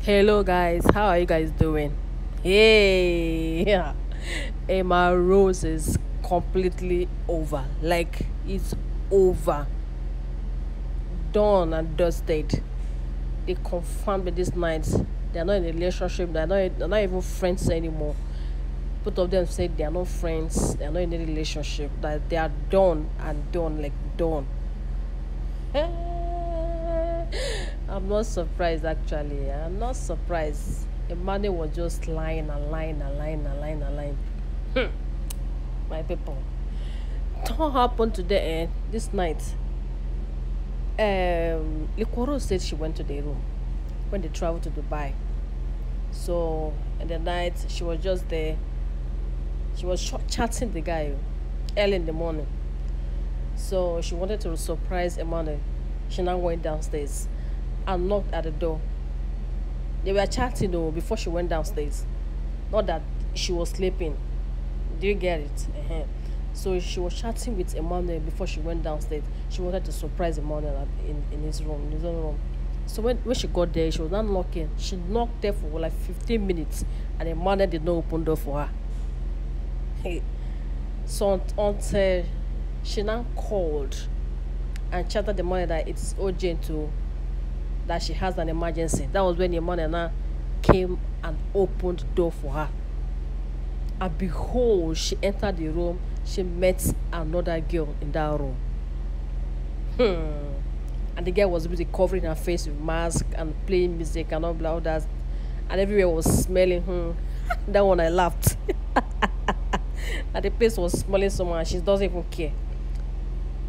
Hello guys, how are you guys doing? Hey, yeah. Emmarose is completely over. Like it's over, done and dusted. They confirmed it this night. They're not in a relationship. They're not even friends anymore. Both of them said they are not friends. They are not in a relationship. That they are done and done, like done. I'm not surprised actually. I'm not surprised. Emmanuel was just lying and lying and lying and lying and lying. My people. What happened today this night? LIQUOROSE said she went to the room when they traveled to Dubai. So in the night she was just there. She was chatting the guy early in the morning. So she wanted to surprise Emmanuel. She now went downstairs and knocked at the door. They were chatting though before she went downstairs. Not that she was sleeping. Do you get it? So she was chatting with Emmanuel before she went downstairs. She wanted to surprise Emmanuel in his room, in his own room. So when she got there, she was not knocking. She knocked there for like 15 minutes and Emmanuel did not open door for her. So until she now called and chatted the money that it's urgent to that she has an emergency. That was when the mother now came and opened the door for her. And behold, she entered the room. She met another girl in that room. And the girl was busy covering her face with mask and playing music and all that. And everywhere was smelling. That one I laughed. And the place was smelling so much. She doesn't even care.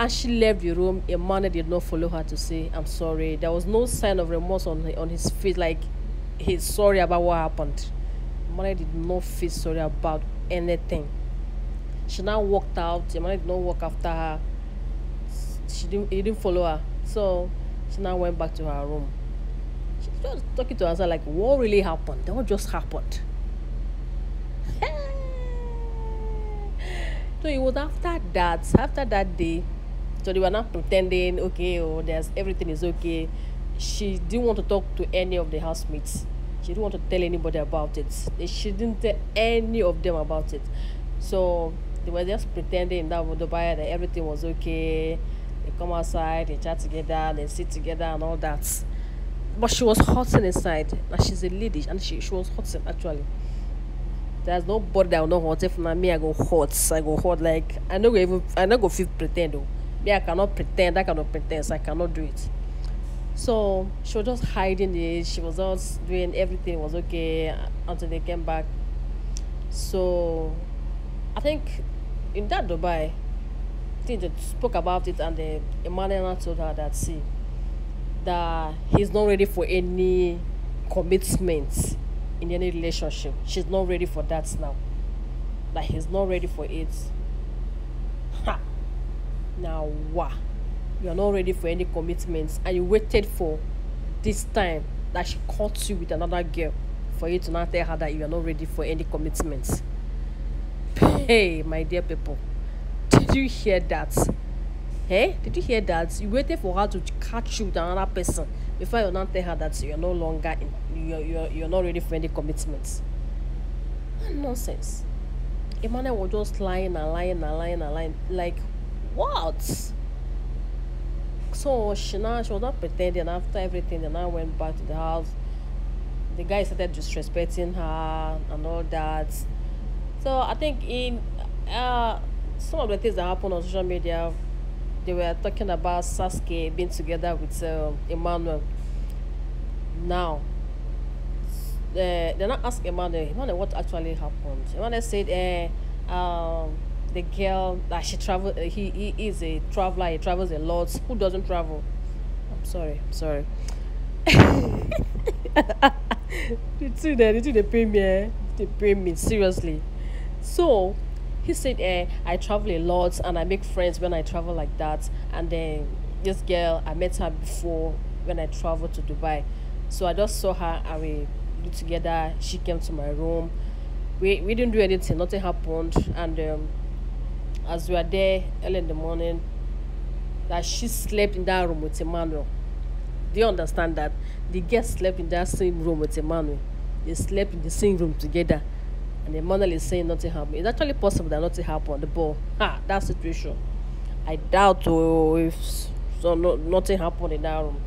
As she left the room, Emmanuel did not follow her to say, I'm sorry. There was no sign of remorse on his face, like he's sorry about what happened. Emmanuel did not feel sorry about anything. She now walked out. Emmanuel did not walk after her. He didn't follow her. So she now went back to her room. She was just talking to herself like, what really happened? What just happened? So it was after that day. So they were not pretending, okay, oh, there's everything is okay. She didn't want to talk to any of the housemates. She didn't want to tell anybody about it. She didn't tell any of them about it. So they were just pretending that with Dubai that everything was okay. They come outside, they chat together, they sit together and all that. But she was hurting inside. And she's a lady and she was hurting actually. There's nobody that will not hurt. If not me, I go hurt. I go hurt like I not go feel pretend though. Me, I cannot pretend. I cannot pretend. So I cannot do it. So she was just hiding it. She was just doing everything was okay until they came back. So I think in that Dubai, I think they spoke about it and the Emmanuel told her that see that he's not ready for any commitment in any relationship. She's not ready for that now. That he's not ready for it. Ha! Now what? You're not ready for any commitments and you waited for this time that she caught you with another girl for you to not tell her that you are not ready for any commitments. Hey, my dear people, did you hear that? Hey, did you hear that? You waited for her to catch you with another person before you not tell her that you're no longer you're not ready for any commitments. Nonsense. Emmanuel was just lying and lying and lying and lying. Like what? So she was not pretending after everything and I went back to the house. The guy started disrespecting her and all that. So I think in some of the things that happened on social media, they were talking about Sasuke being together with Emmanuel. Now, they're not asking Emmanuel what actually happened. Emmanuel said, the girl that she traveled, he is a traveler, he travels a lot. Who doesn't travel? I'm sorry. The two they pay me, they pay me seriously. So he said, I travel a lot and I make friends when I travel like that. And then this girl, I met her before when I traveled to Dubai. So I just saw her and we did together. She came to my room. We didn't do anything, nothing happened. And as we were there early in the morning, that she slept in that room with Emmanuel. Do you understand that? The girl slept in that same room with Emmanuel. They slept in the same room together. And Emmanuel is saying nothing happened. It's actually possible that nothing happened. The ball. Ha, that situation. I doubt if so nothing happened in that room.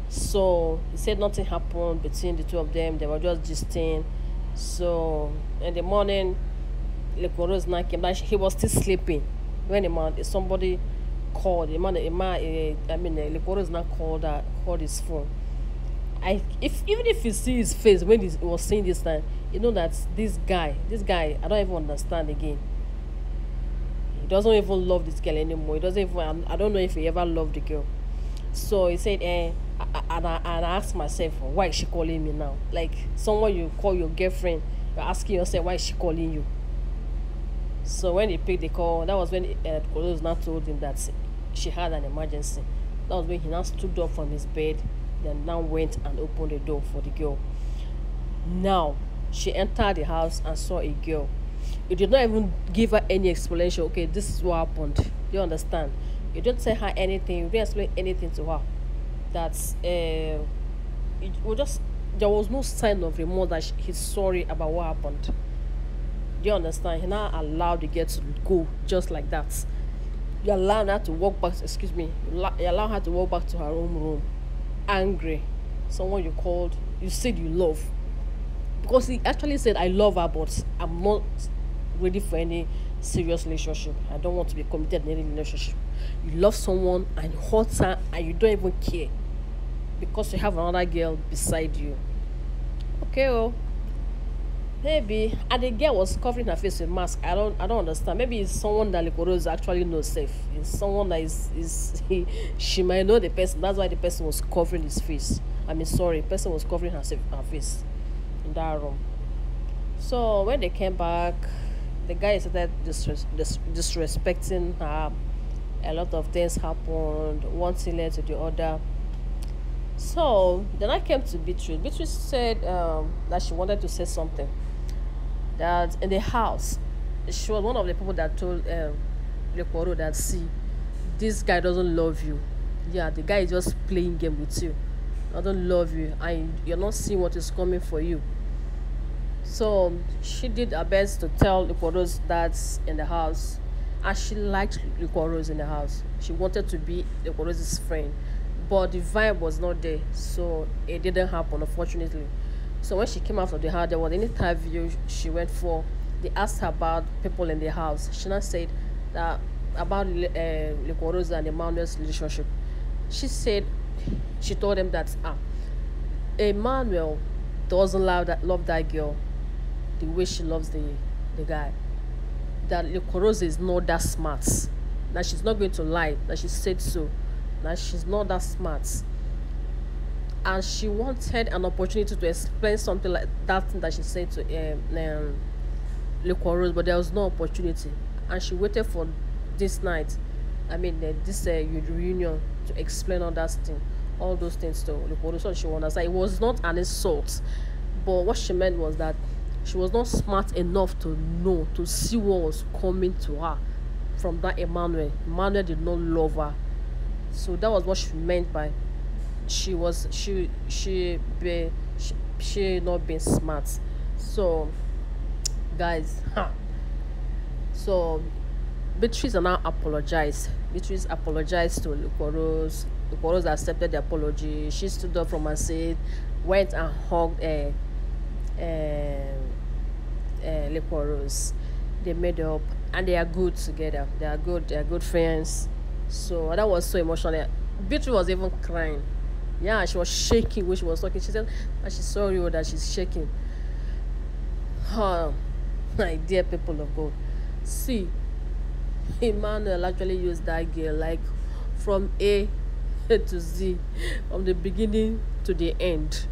So he said nothing happened between the two of them. They were just gisting. So in the morning, LIQUOROSE now came back. He was still sleeping when somebody called. LIQUOROSE now called his phone. If even if you see his face when he was saying this time, you know that this guy, I don't even understand again. He doesn't even love this girl anymore. He doesn't even. I don't know if he ever loved the girl. So he said, and I asked myself, why is she calling me now? Like someone you call your girlfriend, you're asking yourself, why is she calling you? So when he picked the call, that was when LIQUOROSE now told him that she had an emergency. That was when he now stood up from his bed, then now went and opened the door for the girl. Now she entered the house and saw a girl. You did not even give her any explanation. Okay, this is what happened. Do you understand? You didn't tell her anything. You didn't explain anything to her. That's it was just there was no sign of remorse that he's sorry about what happened. Do you understand? He now allowed the girl to go just like that. You allow her to walk back. Excuse me. You allow her to walk back to her own room, angry. Someone you called, you said you love, because he actually said, I love her, but I'm not ready for any serious relationship. I don't want to be committed in any relationship. You love someone and you hurt her and you don't even care because you have another girl beside you. Okay, oh, maybe. And the girl was covering her face with mask. I don't understand. Maybe it's someone that LIQUOROSE actually knows safe. It's someone that she might know the person. That's why the person was covering his face. I mean, sorry, the person was covering her face in that room. So when they came back, the guy started disrespecting her. A lot of things happened. One thing led to the other. So then I came to Beatrice. Beatrice said that she wanted to say something. That in the house, she was one of the people that told LIQUOROSE that, see, this guy doesn't love you. Yeah, the guy is just playing game with you. I don't love you, and you're not seeing what is coming for you. So she did her best to tell LIQUOROSE that in the house, and she liked LIQUOROSE in the house. She wanted to be LIQUOROSE's friend, but the vibe was not there, so it didn't happen, unfortunately. So when she came out of the house, there was an interview she went for. They asked her about people in the house. She now said that about LIQUOROSE and Emmanuel's relationship. She said she told them that Emmanuel doesn't love that girl the way she loves the guy. That LIQUOROSE is not that smart. That she's not going to lie. That she said so. That she's not that smart. And she wanted an opportunity to explain something like that thing that she said to LIQUOROSE, but there was no opportunity. And she waited for this night. I mean, this reunion to explain all those things to LIQUOROSE. So she understand it was not an insult, but what she meant was that she was not smart enough to know, to see what was coming to her from that Emmanuel. Emmanuel did not love her, so that was what she meant by she not being smart. So guys, so Beatrice now apologized. Beatrice apologized to LIQUOROSE. LIQUOROSE accepted the apology. She stood up from her seat, went and hugged LIQUOROSE. They made up and they are good together. They are good friends. So that was so emotional. Beatrice was even crying. Yeah, she was shaking when she was talking. She said that she's sorry that she's shaking. My dear people of God, see, Emmanuel actually used that girl like from A to Z, from the beginning to the end.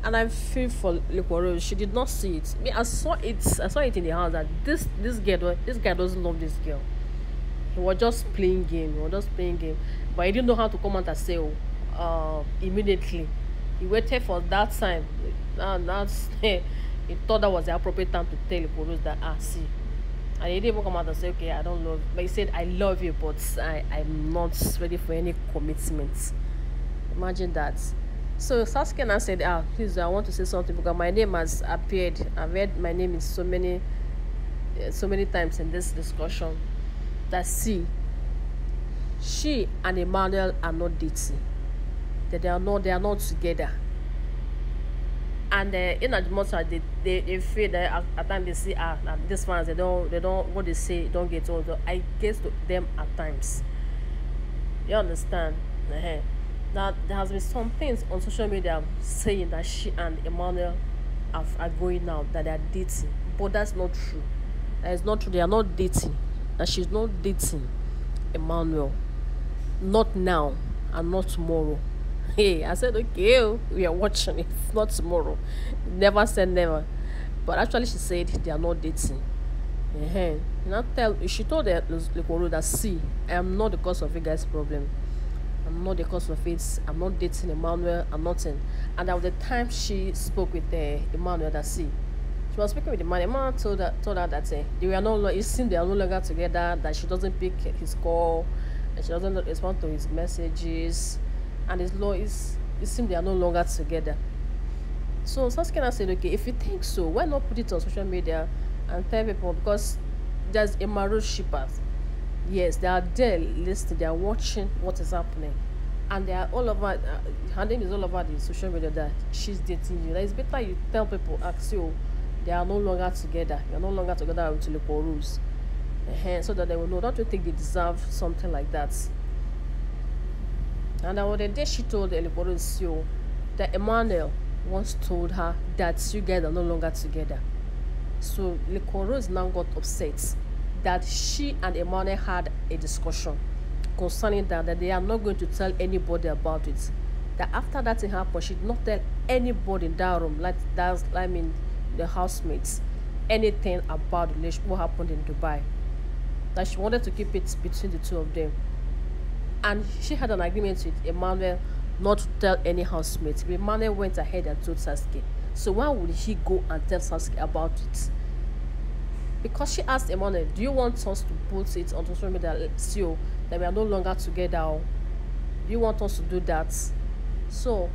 And I feel for LIQUOROSE. She did not see it. I mean, I saw it in the house that this guy doesn't love this girl. He was just playing game. But he didn't know how to come out and say immediately. He waited for that time. And that's he thought that was the appropriate time to tell LIQUOROSE that see, And he didn't even come out and say, okay, I don't love, but he said, I love you, but I'm not ready for any commitment. Imagine that. So Saskia now said, please, I want to say something because my name has appeared. I've heard my name in so many times in this discussion. That see, she and Emmanuel are not dating. That they are not together. And in as much as they feel that at times they see these fans they don't what they say don't get told. I get to them at times. You understand? uh Now there has been some things on social media saying that she and Emmanuel are going out, that they are dating, but that's not true. That is not true. They are not dating. That she's not dating Emmanuel. Not now and not tomorrow. Hey, I said, okay, we are watching it. Not tomorrow. Never said never. But actually, she said they are not dating. Now she told the LIQUOROSE that, see, I am not the cause of you guys' problem. I'm not the cause of it. I'm not dating Emmanuel. I'm nothing. And that was the time she spoke with Emmanuel that, see, she was speaking with Emmanuel. Emmanuel told her that they were it seemed they are no longer together, that she doesn't pick his call, and she doesn't respond to his messages, and it seems they are no longer together. So Saskia said, okay, if you think so, why not put it on social media and tell people? Because there's Emmarose shippers. Yes, they are there listening, they are watching what is happening. And they are all over, her name is all over the social media that she's dating you. That it's better you tell people, ask you, they are no longer together. You're no longer together with LIQUOROSE. So that they will know. Don't you think they deserve something like that? And on the day she told the LIQUOROSE CEO that Emmanuel once told her that you guys are no longer together. So LIQUOROSE now got upset that she and Emmanuel had a discussion concerning that they are not going to tell anybody about it. That after that thing happened, she did not tell anybody in that room, the housemates, anything about what happened in Dubai. That she wanted to keep it between the two of them. And she had an agreement with Emmanuel not to tell any housemate. Emmanuel went ahead and told Saskia. So why would he go and tell Saskia about it? Because she asked Emmanuel, do you want us to put it on social media, so that we are no longer together? Or do you want us to do that? So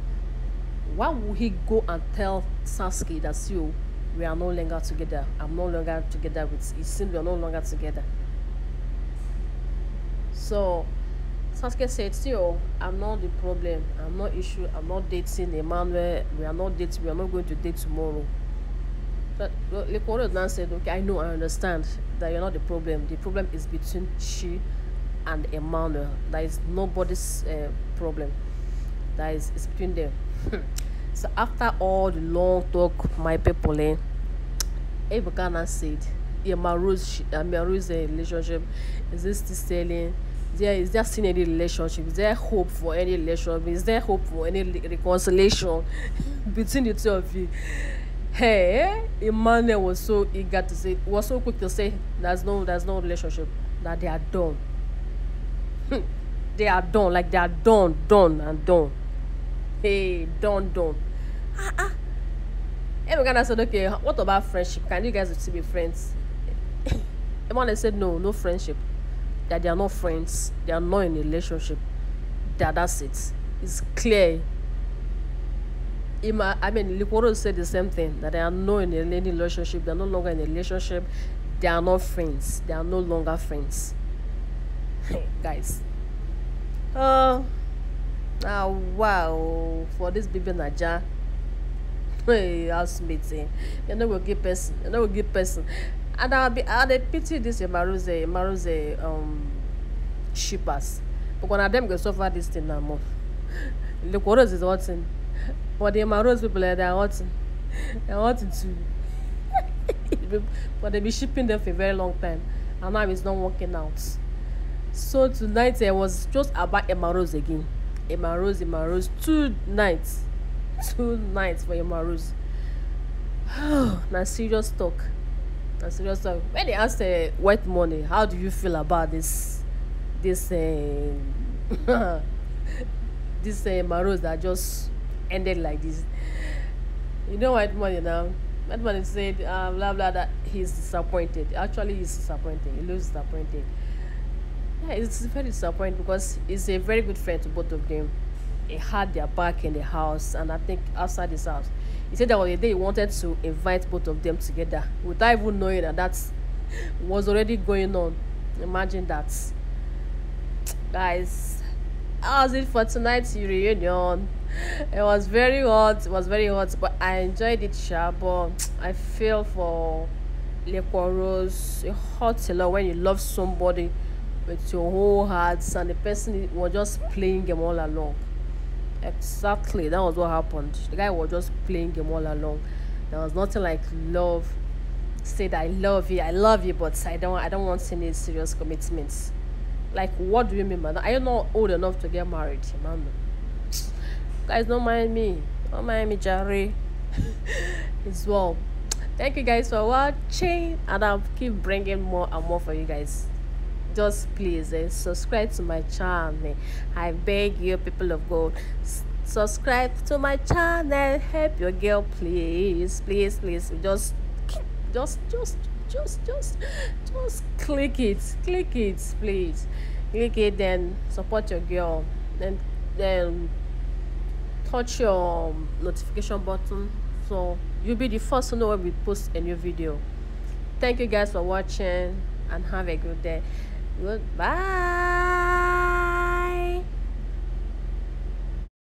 why would he go and tell Saskia that, so we are no longer together? I'm no longer together with, it seems we are no longer together. So Saskia said, still, I'm not the problem. I'm not issue. I'm not dating Emmanuel. We are not dating. We are not going to date tomorrow. But LIQUOROSE now said, okay, I know, I understand that you're not the problem. The problem is between she and Emmanuel. That is nobody's problem. That is between them. So after all the long talk, my people, Ebuka said, Emmarose relationship, is this still selling? Is there still any relationship? Is there hope for any relationship? Is there hope for any reconciliation between the two of you? Hey, Emmanuel was so eager to say, was so quick to say, there's no relationship, that they are done. They are done, like they are done and done. Hey, done. Emmanuel said, okay, what about friendship? Can you guys still be friends? Emmanuel said, no friendship. That they are not friends, they are not in a relationship. That's it. It's clear. LIQUOROSE said the same thing, that they are not in any relationship, they are no longer in a relationship, they are not friends, they are no longer friends. Guys. Wow, for this baby Naja. Hey, housemates, you're not a good person. And I'll pity this Emmarose shippers. But one of them go suffer this thing now more. LIQUOROSE is hurting. But the Emmarose people, they are hurting. They are hurting too. But they've been shipping them for a very long time. And now it's not working out. So tonight it was just about Emmarose again. Emmarose. 2 nights. 2 nights for Emmarose. Now serious talk. When they asked White Money, how do you feel about this this Emmarose that just ended like this? You know White Money now. That man is said blah blah that he's disappointed. Actually, he's disappointed. He looks disappointed. Yeah, it's very disappointing because he's a very good friend to both of them. He had their back in the house, and I think outside his house. He said that was the day he wanted to invite both of them together without even knowing that that was already going on. Imagine that, guys. How was it for tonight's reunion? It was very hot. It was very hot, but I enjoyed it, sha. But I feel for LIQUOROSE. It hurts a lot when you love somebody with your whole heart, and the person was just playing game all along. Exactly, that was what happened. The guy was just playing game all along. There was nothing like love. Said I love you, but I don't want any serious commitments. Like, what do you mean, man? Are you not old enough to get married, man? Guys, don't mind me. Don't mind me, Jerry. As well. Thank you guys for watching, and I'll keep bringing more and more for you guys. Just please subscribe to my channel. I beg you, people of God, subscribe to my channel. Help your girl, please, please, please. Just just click it, please. Click it, then support your girl. Then touch your notification button so you'll be the first to know when we post a new video. Thank you guys for watching, and have a good day. Goodbye.